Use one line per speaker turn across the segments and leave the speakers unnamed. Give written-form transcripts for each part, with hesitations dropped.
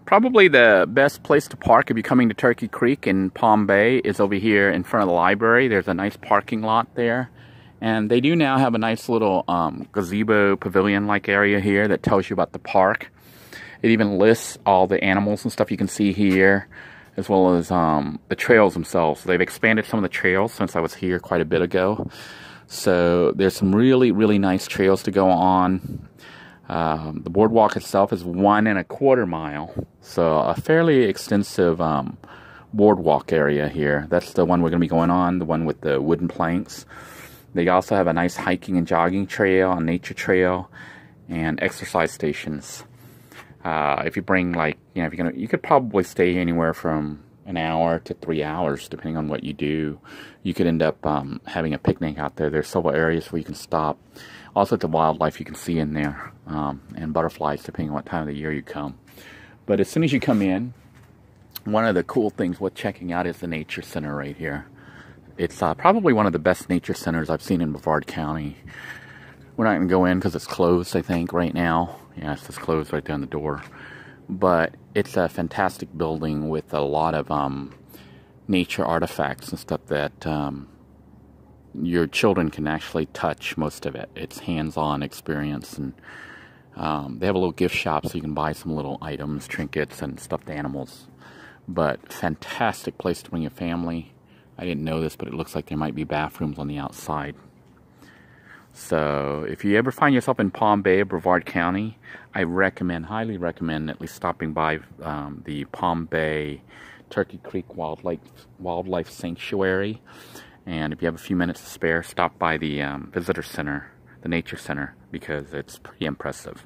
Probably the best place to park if you're coming to Turkey Creek in Palm Bay is over here in front of the library. There's a nice parking lot there. And they do now have a nice little gazebo pavilion-like area here that tells you about the park. It even lists all the animals and stuff you can see here, as well as the trails themselves. So they've expanded some of the trails since I was here quite a bit ago. So there's some really, really nice trails to go on. The boardwalk itself is 1.25 miles, so a fairly extensive boardwalk area here. That's the one we're going to be going on, the one with the wooden planks. They also have a nice hiking and jogging trail, a nature trail, and exercise stations. If you bring, like, you know, if you're gonna, you could probably stay anywhere from an hour to 3 hours, depending on what you do. You could end up having a picnic out there. There's several areas where you can stop. Also, the wildlife you can see in there, and butterflies, depending on what time of the year you come. But as soon as you come in, one of the cool things worth checking out is the nature center right here. It's probably one of the best nature centers I've seen in Brevard County. We're not going to go in because it's closed, I think, right now. Yeah, it's just closed right down the door. But it's a fantastic building with a lot of nature artifacts and stuff that your children can actually touch most of it. It's hands-on experience, and they have a little gift shop so you can buy some little items, trinkets, and stuffed animals. But fantastic place to bring your family. I didn't know this, but it looks like there might be bathrooms on the outside. So if you ever find yourself in Palm Bay or Brevard County, I recommend, highly recommend, at least stopping by the Palm Bay Turkey Creek Wildlife Sanctuary. And if you have a few minutes to spare, stop by the visitor center, the nature center, because it's pretty impressive.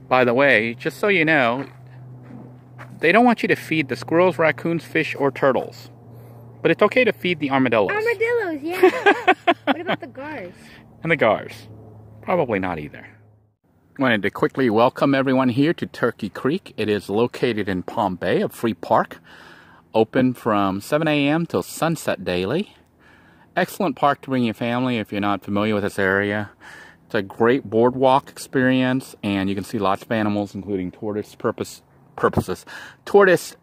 By the way, just so you know, they don't want you to feed the squirrels, raccoons, fish, or turtles. But it's okay to feed the armadillos.
Armadillos, yeah. What about the gars?
And the gars. Probably not either. Wanted to quickly welcome everyone here to Turkey Creek. It is located in Palm Bay, a free park. Open from 7 a.m. till sunset daily. Excellent park to bring your family if you're not familiar with this area. It's a great boardwalk experience, and you can see lots of animals, including tortoise porpoises. Tortoise,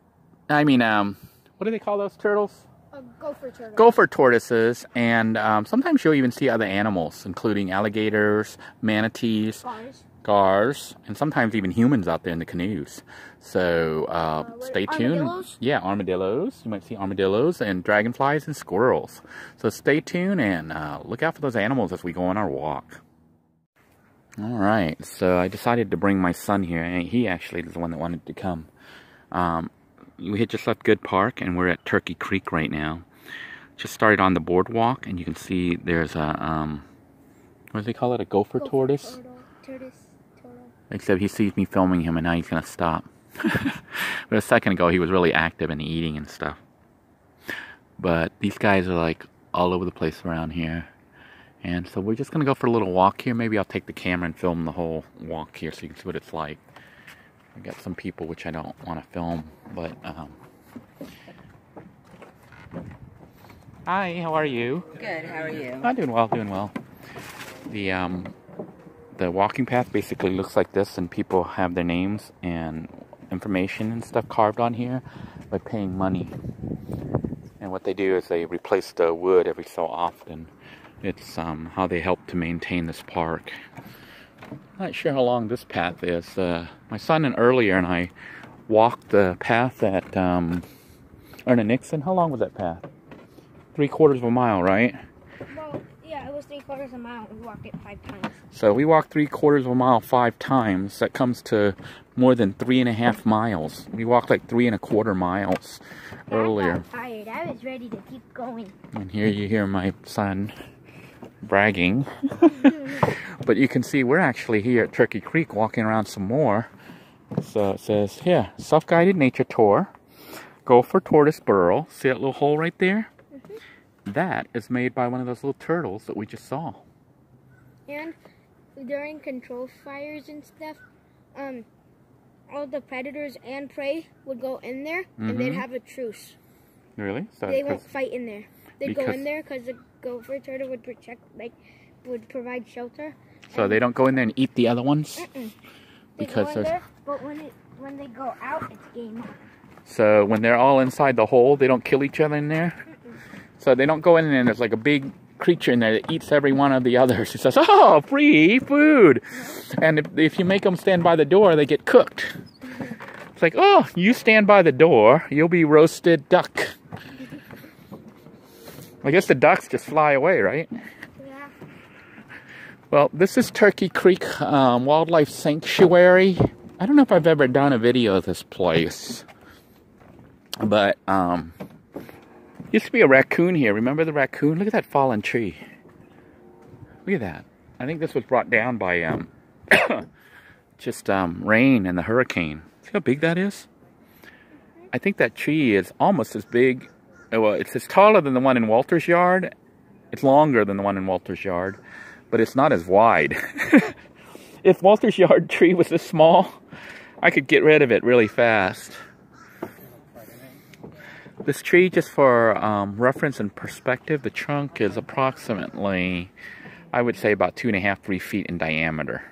I mean, what do they call those turtles?
Gopher turtles.
Gopher tortoises, and sometimes you'll even see other animals, including alligators, manatees, gars, and sometimes even humans out there in the canoes. So stay tuned.
Armadillos?
Yeah, armadillos. You might see armadillos and dragonflies and squirrels. So stay tuned and look out for those animals as we go on our walk. All right, so I decided to bring my son here, and he actually is the one that wanted to come. We had just left Good Park, and we're at Turkey Creek right now. Just started on the boardwalk, and you can see there's a, what do they call it, a gopher tortoise?
Tortoise.
Except he sees me filming him, and now he's going to stop. But a second ago, he was really active and eating and stuff. But these guys are like all over the place around here. And so we're just going to go for a little walk here. Maybe I'll take the camera and film the whole walk here so you can see what it's like. I got some people which I don't want to film, but hi, how are you?
Good, how are you?
I'm doing well, doing well. The walking path basically looks like this, and people have their names and information and stuff carved on here by paying money. And what they do is they replace the wood every so often. It's how they help to maintain this park. Not sure how long this path is. My son and earlier and I walked the path at Erna Nixon. How long was that path? 3/4 of a mile, right?
Well, yeah, it was 3/4 of a mile. We walked it 5 times.
So we walked 3/4 of a mile 5 times. That comes to more than 3.5 miles. We walked like 3.25 miles earlier.
I got tired. I was ready to keep going.
And here you hear my son bragging. But you can see we're actually here at Turkey Creek walking around some more. So it says here, self-guided nature tour, gopher tortoise burrow. See that little hole right there? That is made by one of those little turtles that we just saw.
And during control fires and stuff, all the predators and prey would go in there, and they'd have a truce.
Really? So
they won't fight in there. They'd go in there because the gopher turtle would protect, would provide shelter.
So they don't go in there and eat the other ones? because there's...
there, but when they go out, it's game on.
So when they're all inside the hole, they don't kill each other in there? So they don't go in and there's like a big creature in there that eats every one of the others. It says, oh, free food. And if you make them stand by the door, they get cooked. It's like, oh, you stand by the door, you'll be roasted duck. I guess the ducks just fly away, right?
Yeah.
Well, this is Turkey Creek Wildlife Sanctuary. I don't know if I've ever done a video of this place. But, used to be a raccoon here. Remember the raccoon? Look at that fallen tree. Look at that. I think this was brought down by, just, rain and the hurricane. See how big that is? I think that tree is almost as big. Well, it's taller than the one in Walter's yard. It's longer than the one in Walter's yard. But it's not as wide. If Walter's yard tree was this small, I could get rid of it really fast. This tree, just for reference and perspective, the trunk is approximately, I would say, about 2.5, 3 feet in diameter.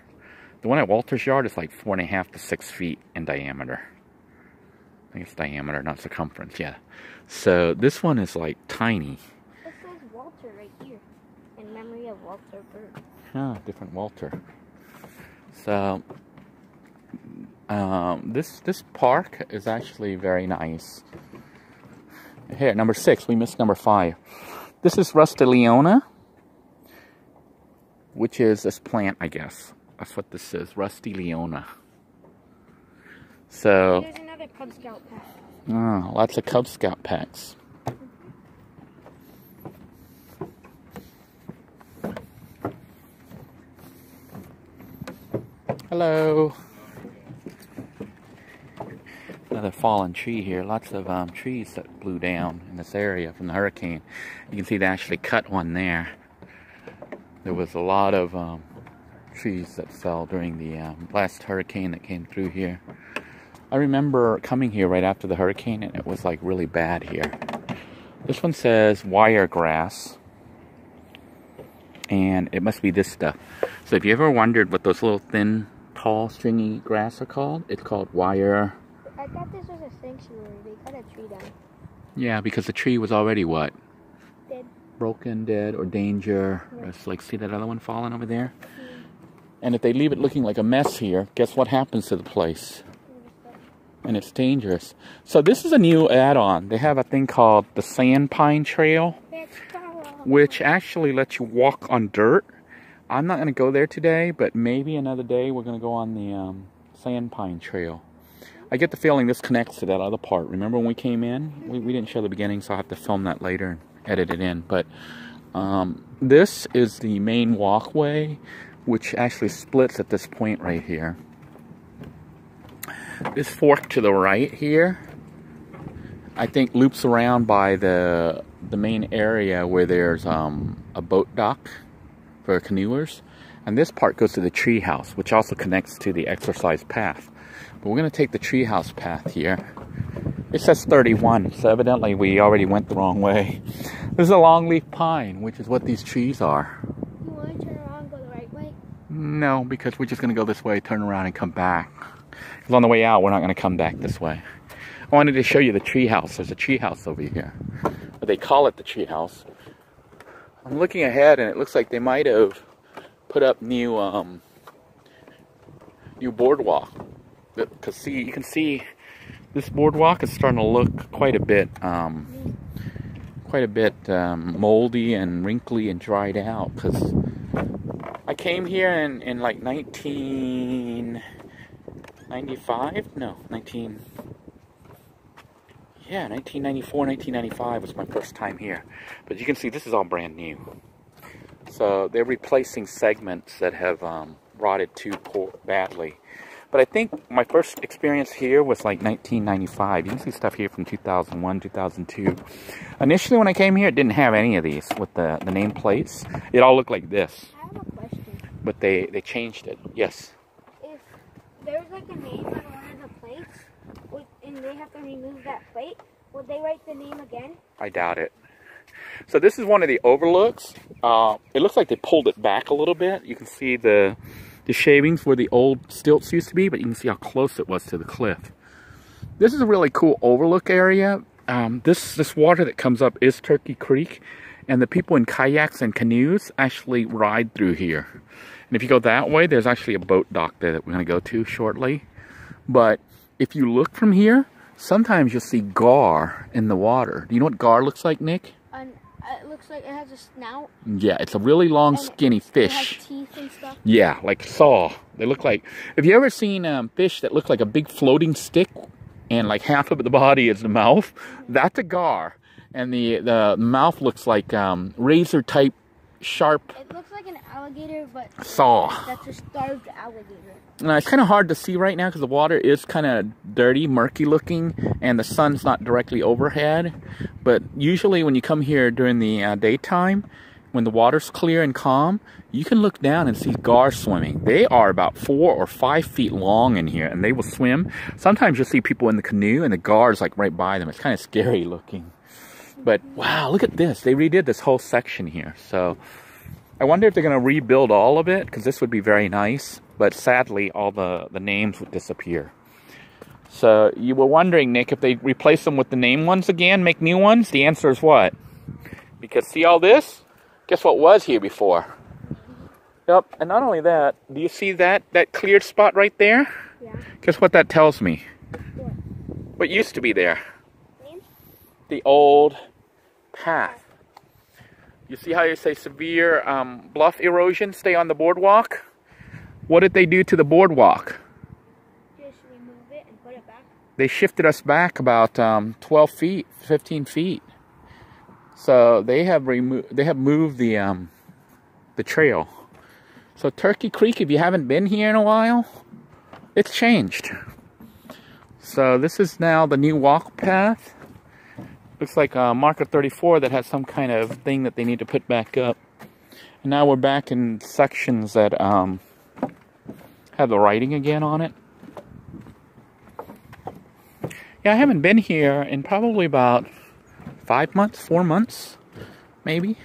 The one at Walter's yard is like 4.5 to 6 feet in diameter. I think it's diameter, not circumference, yeah. So this one is like tiny.
It says Walter right here, in memory of Walter Bird.
Ah, different Walter. So this park is actually very nice. Here, number 6. We missed number 5. This is Rustileona, which is this plant, I guess. That's what this is, Rustileona. So,
There's another Cub Scout pack.
Oh, lots of Cub Scout packs. Hello. Another fallen tree here. Lots of trees that blew down in this area from the hurricane. You can see they actually cut one there. There was a lot of trees that fell during the last hurricane that came through here. I remember coming here right after the hurricane and it was like really bad here. This one says wiregrass. And it must be this stuff. So if you ever wondered what those little thin, tall, stringy grass are called, it's called wire.
I thought this was a sanctuary. They cut a tree down.
Yeah, because the tree was already what?
Dead.
Broken, dead, or danger.
Yeah.
It's like, see that other one falling over there? And if they leave it looking like a mess here, guess what happens to the place? And it's dangerous. So this is a new add-on. They have a thing called the Sand Pine Trail, which actually lets you walk on dirt. I'm not going to go there today, but maybe another day we're going to go on the Sand Pine Trail. I get the feeling this connects to that other part. Remember when we came in? We didn't show the beginning, so I'll have to film that later and edit it in. But this is the main walkway, which actually splits at this point right here. This fork to the right here, I think loops around by the main area where there's a boat dock for canoers. And this part goes to the tree house, which also connects to the exercise path. But we're going to take the tree house path here. It says 31, so evidently we already went the wrong way. This is a longleaf pine, which is what these trees are.
You want to turn around and go the right way?
No, because we're just going to go this way, turn around, and come back. Because on the way out, we're not going to come back this way. I wanted to show you the tree house. There's a tree house over here. But they call it the tree house. I'm looking ahead, and it looks like they might have put up new boardwalk. Because see, you can see this boardwalk is starting to look quite a bit moldy and wrinkly and dried out. Because I came here in like 1994, 1995 was my first time here. But you can see this is all brand new. So they're replacing segments that have rotted too badly. But I think my first experience here was like 1995. You can see stuff here from 2001, 2002. Initially when I came here, it didn't have any of these with the name plates. It all looked like this.
I have a question.
But they changed it. Yes.
If there's like a name on one of the plates, and they have to remove that plate, would they write the name again?
I doubt it. So this is one of the overlooks. It looks like they pulled it back a little bit. You can see the the shavings where the old stilts used to be, but you can see how close it was to the cliff. This is a really cool overlook area. This water that comes up is Turkey Creek, and the people in kayaks and canoes actually ride through here. And if you go that way, there's actually a boat dock there that we're going to go to shortly. But if you look from here, sometimes you'll see gar in the water. Do you know what gar looks like, Nick?
It looks like it has a snout.
Yeah, it's a really long, skinny fish.
It has teeth and stuff.
Yeah, like saw. They look like... Have you ever seen fish that look like a big floating stick and like half of the body is the mouth? That's a gar. And the mouth looks like razor type sharp.
It looks like an alligator, but
saw.
That's a starved alligator.
It's kind of hard to see right now because the water is kind of dirty, murky looking, and the sun's not directly overhead. But usually when you come here during the daytime, when the water's clear and calm, you can look down and see gar swimming. They are about 4 or 5 feet long in here, and they will swim. Sometimes you'll see people in the canoe, and the gar is like right by them. It's kind of scary looking. But wow, look at this. They redid this whole section here. So I wonder if they're going to rebuild all of it, because this would be very nice. But sadly, all the names would disappear. So you were wondering, Nick, if they replace them with the name ones again, make new ones? The answer is what? Because see all this? Guess what was here before? Yep, and not only that, do you see that cleared spot right there?
Yeah.
Guess what that tells me?
What?
What used to be there?
Name?
The old path. You see how you say severe bluff erosion, stay on the boardwalk? What did they do to the boardwalk?
Just remove it and put it back.
They shifted us back about 12 feet, 15 feet. So they have moved the trail. So Turkey Creek, if you haven't been here in a while, it's changed. So this is now the new walk path. Looks like a marker 34 that has some kind of thing that they need to put back up. And now we're back in sections that have the writing again on it. Yeah, I haven't been here in probably about 5 months, 4 months, maybe.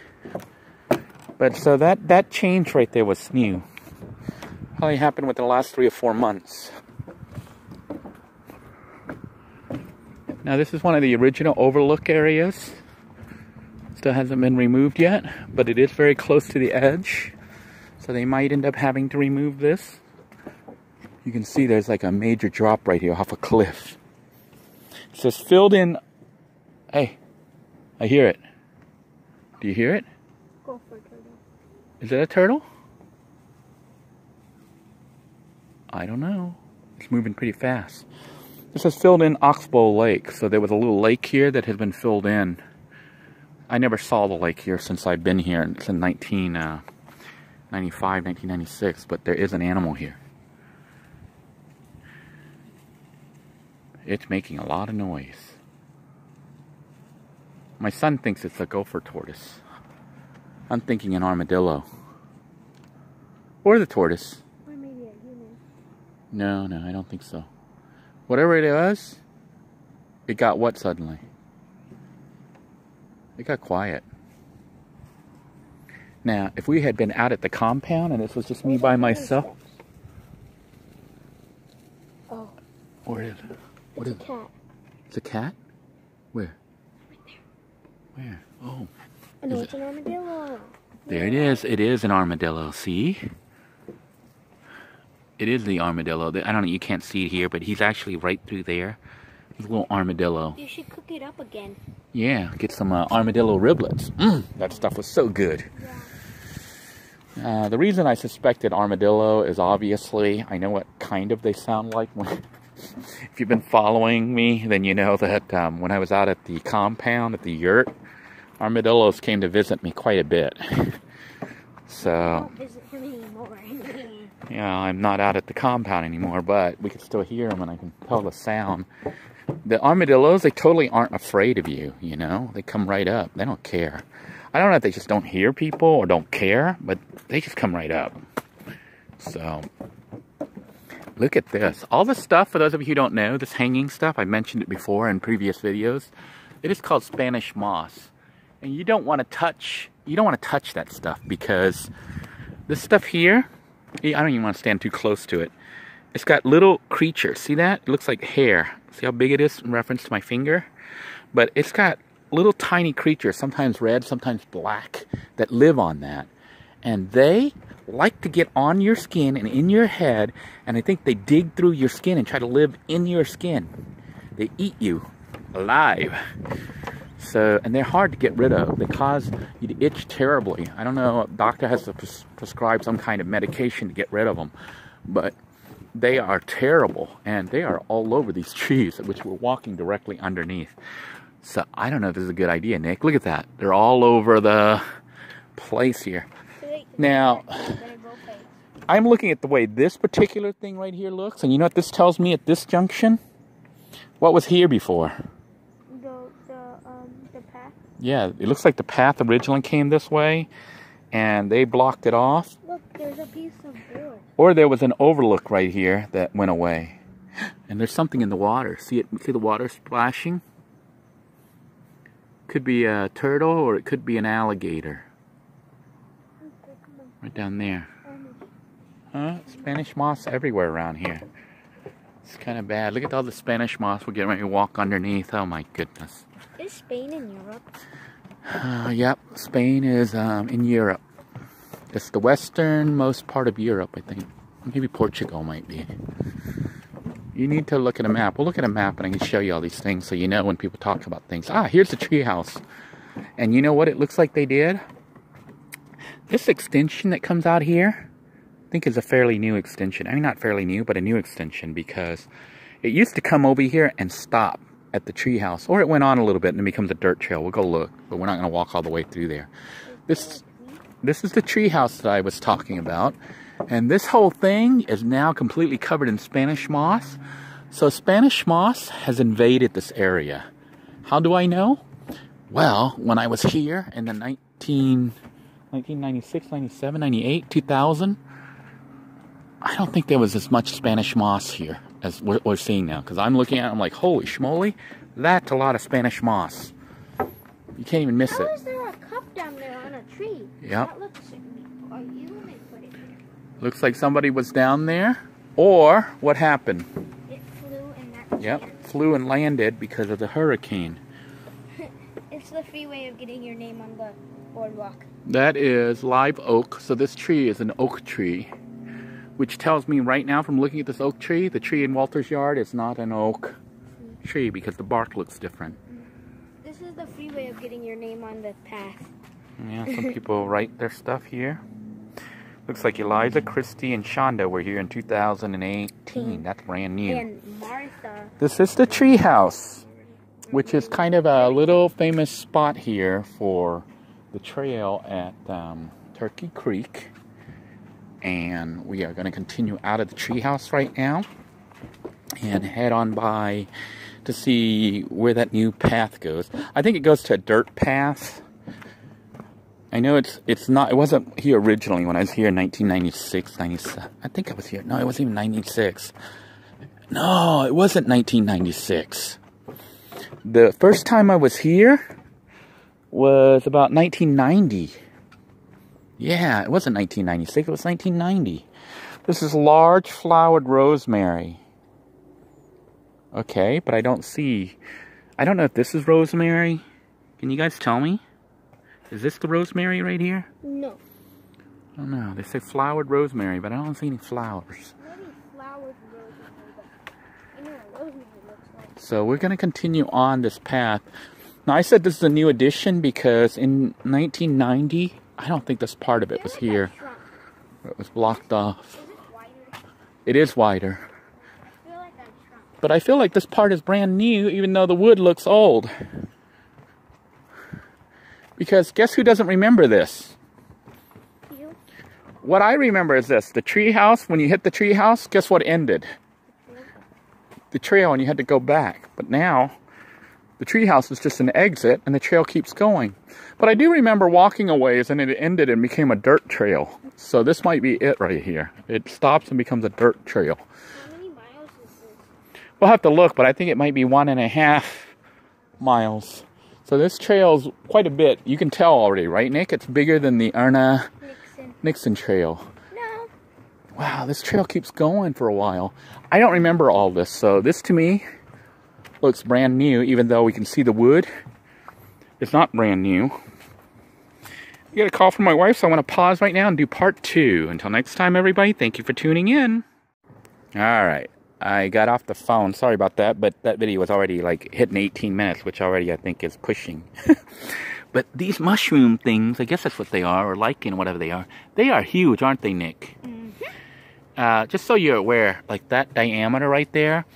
But so that change right there was new. Probably happened within the last 3 or 4 months. Now this is one of the original overlook areas. Still hasn't been removed yet, but it is very close to the edge. So they might end up having to remove this. You can see there's like a major drop right here off a cliff. It says filled in. Hey, I hear it. Do you hear it?
Go for a turtle.
Is it a turtle? I don't know. It's moving pretty fast. This is filled in Oxbow Lake. So there was a little lake here that has been filled in. I never saw the lake here since I've been here. It's in 1995, 1996, but there is an animal here. It's making a lot of noise. My son thinks it's a gopher tortoise. I'm thinking an armadillo. Or the tortoise.
Or maybe a human.
No, I don't think so. Whatever it was, it got what suddenly? It got quiet. Now, if we had been out at the compound and this was just me by myself.
Oh.
Where is it? What is
It's a cat.
It's a cat? Where?
Right there.
Where? Oh.
I know it's an armadillo.
There it is. It is an armadillo. See? It is the armadillo. I don't know. You can't see it here, but he's actually right through there. He's a little armadillo.
You should cook it up again.
Yeah, get some armadillo riblets. That stuff was so good.
Yeah.
The reason I suspected armadillo is obviously I know what kind of they sound like. If you've been following me, then you know that when I was out at the compound, at the yurt, armadillos came to visit me quite a bit. So,
Don't visit him anymore.
yeah, I'm not out at the compound anymore, but we can still hear them and I can tell the sound. The armadillos, they totally aren't afraid of you, you know? They come right up. They don't care. I don't know if they just don't hear people or don't care, but they just come right up. So, look at this. All this stuff, for those of you who don't know, this hanging stuff, I mentioned it before in previous videos. It is called Spanish moss. And you don't want to touch that stuff because this stuff here I don't even want to stand too close to it. It's got little creatures. See that? It looks like hair. See how big it is in reference to my finger? But it's got little tiny creatures, sometimes red, sometimes black, that live on that. And they like to get on your skin and in your head, and I think they dig through your skin and try to live in your skin. They eat you alive. So, and they're hard to get rid of. They cause you to itch terribly. I don't know, a doctor has to prescribe some kind of medication to get rid of them. But they are terrible, and they are all over these trees, which we're walking directly underneath. So, I don't know if this is a good idea, Nick. Look at that. They're all over the place here. Now, I'm looking at the way this particular thing right here looks, and you know what this tells me at this junction? What was here before?
The path.
Yeah, it looks like the path originally came this way, and they blocked it off.
Look, there's a piece of board.
Or there was an overlook right here that went away. And there's something in the water. See it? See the water splashing? Could be a turtle, or it could be an alligator. Right down there. Huh? Spanish moss everywhere around here. It's kind of bad. Look at all the Spanish moss we're getting ready to walk underneath. Oh my goodness.
Is Spain in Europe?
Yep, Spain is in Europe. It's the westernmost part of Europe, I think. Maybe Portugal might be. You need to look at a map. We'll look at a map and I can show you all these things so you know when people talk about things. Ah, here's the treehouse. And you know what it looks like they did? This extension that comes out here, I think is a fairly new extension. I mean, not fairly new, but a new extension, because it used to come over here and stop at the treehouse, or it went on a little bit and it becomes a dirt trail. We'll go look, but we're not going to walk all the way through there. This is the treehouse that I was talking about, and this whole thing is now completely covered in Spanish moss. So Spanish moss has invaded this area. How do I know? Well, when I was here in the 1996, 97, 98, 2000, I don't think there was as much Spanish moss here as we're seeing now. Because I'm looking at it, I'm like, holy schmoly, that's a lot of Spanish moss. You can't even miss it.
How is there a cup down there on a tree?
Yep.
That looks like you may put it there.
Looks like somebody was down there. Or, what happened?
It flew and that.
Yep, flew and landed because of the hurricane.
It's the free way of getting your name on the boardwalk.
That is live oak. So this tree is an oak tree, which tells me right now from looking at this oak tree, the tree in Walter's yard is not an oak tree because the bark looks different.
This is the free way of getting your name on the path.
Yeah, some people write their stuff here. Looks like Eliza, Christy, and Shonda were here in 2018. That's brand new.
And Martha.
This is the tree house, which is kind of a little famous spot here for the trail at Turkey Creek. And we are going to continue out of the treehouse right now and head on by to see where that new path goes. I think it goes to a dirt path. I know it wasn't here originally when I was here in 1996, 97. I think I was here. No, it wasn't even 96. No, it wasn't 1996. The first time I was here was about 1990. Yeah, it wasn't 1996, it was 1990. This is large flowered rosemary. Okay, but I don't know if this is rosemary. Can you guys tell me? Is this the rosemary right here?
No.
I don't know. They say flowered rosemary, but I don't see any flowers.
Maybe flowered rosemary, but I know what rosemary looks like.
So we're going to continue on this path. Now, I said this is a new addition because in 1990, I don't think this part of it was here. It was blocked off.
Is it wider?
It is wider.
I feel like I'm shrunk.
But I feel like this part is brand new, even though the wood looks old. Because guess who doesn't remember this?
You?
What I remember is this. The tree house, when you hit the tree house, guess what ended? The trail, and you had to go back. But now, the tree house is just an exit, and the trail keeps going. But I do remember walking a ways, and it ended and became a dirt trail. So this might be it right here. It stops and becomes a dirt trail.
How many miles is this?
We'll have to look, but I think it might be 1.5 miles. So this trail's quite a bit. You can tell already, right, Nick? It's bigger than the Erna Nixon Trail.
No.
Wow, this trail keeps going for a while. I don't remember all this, so this to me looks brand new, even though we can see the wood. It's not brand new. I got a call from my wife, so I want to pause right now and do part 2. Until next time, everybody, thank you for tuning in. Alright, I got off the phone. Sorry about that, but that video was already like hitting 18 minutes, which already I think is pushing. But these mushroom things, I guess that's what they are, or lichen, whatever they are huge, aren't they, Nick? Mm-hmm. Just so you're aware, like that diameter right there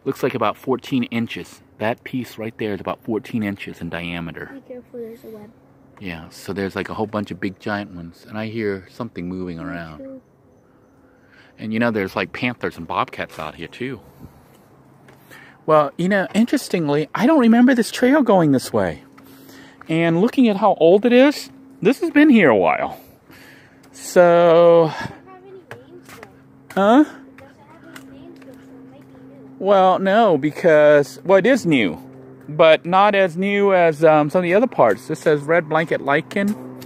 looks like about 14 inches. That piece right there is about 14 inches in diameter.
Be careful, there's a web.
Yeah, so there's like a whole bunch of big giant ones, and I hear something moving around. And you know, there's like panthers and bobcats out here too. Well, you know, interestingly, I don't remember this trail going this way. And looking at how old it is, this has been here a while. So...
It doesn't have any names though.
Huh?
It doesn't have any names though, so it might be new.
Well, no, because... Well, it is new. But not as new as some of the other parts. This says Red Blanket Lichen.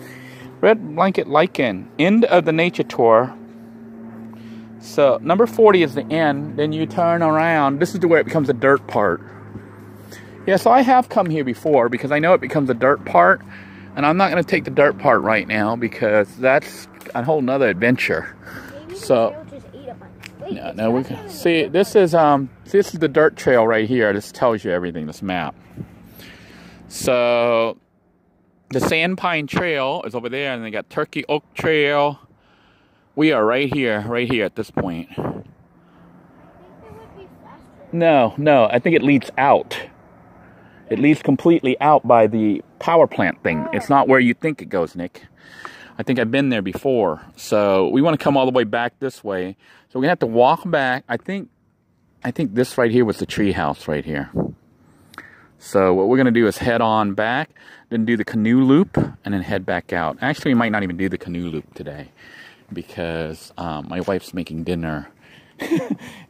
Red Blanket Lichen. End of the nature tour. So, number 40 is the end. Then you turn around. This is where it becomes a dirt part. Yeah, so I have come here before because I know it becomes a dirt part. And I'm not going to take the dirt part right now because that's a whole nother adventure.
Maybe
So,
the trail just ate a bunch. Wait,
no, we can see this is the dirt trail right here. This tells you everything, this map. So, the Sand Pine Trail is over there, and they got Turkey Oak Trail. We are right here at this point.
I think it would be faster.
No, I think it leads out. It leads completely out by the power plant thing. It's not where you think it goes, Nick. I think I've been there before. So we want to come all the way back this way. So we're going to have to walk back. I think this right here was the tree house right here. So what we're going to do is head on back, then do the canoe loop, and then head back out. Actually, we might not even do the canoe loop today because my wife's making dinner.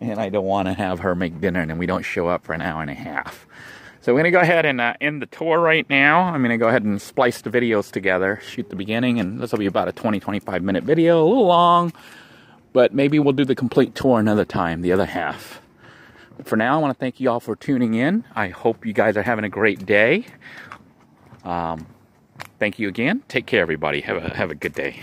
And I don't want to have her make dinner and then we don't show up for an hour and a half. So we're going to go ahead and end the tour right now. I'm going to go ahead and splice the videos together, shoot the beginning, and this will be about a 20-25 minute video, a little long, but maybe we'll do the complete tour another time, the other half. But for now, I want to thank you all for tuning in. I hope you guys are having a great day. Thank you again. Take care, everybody. Have a good day.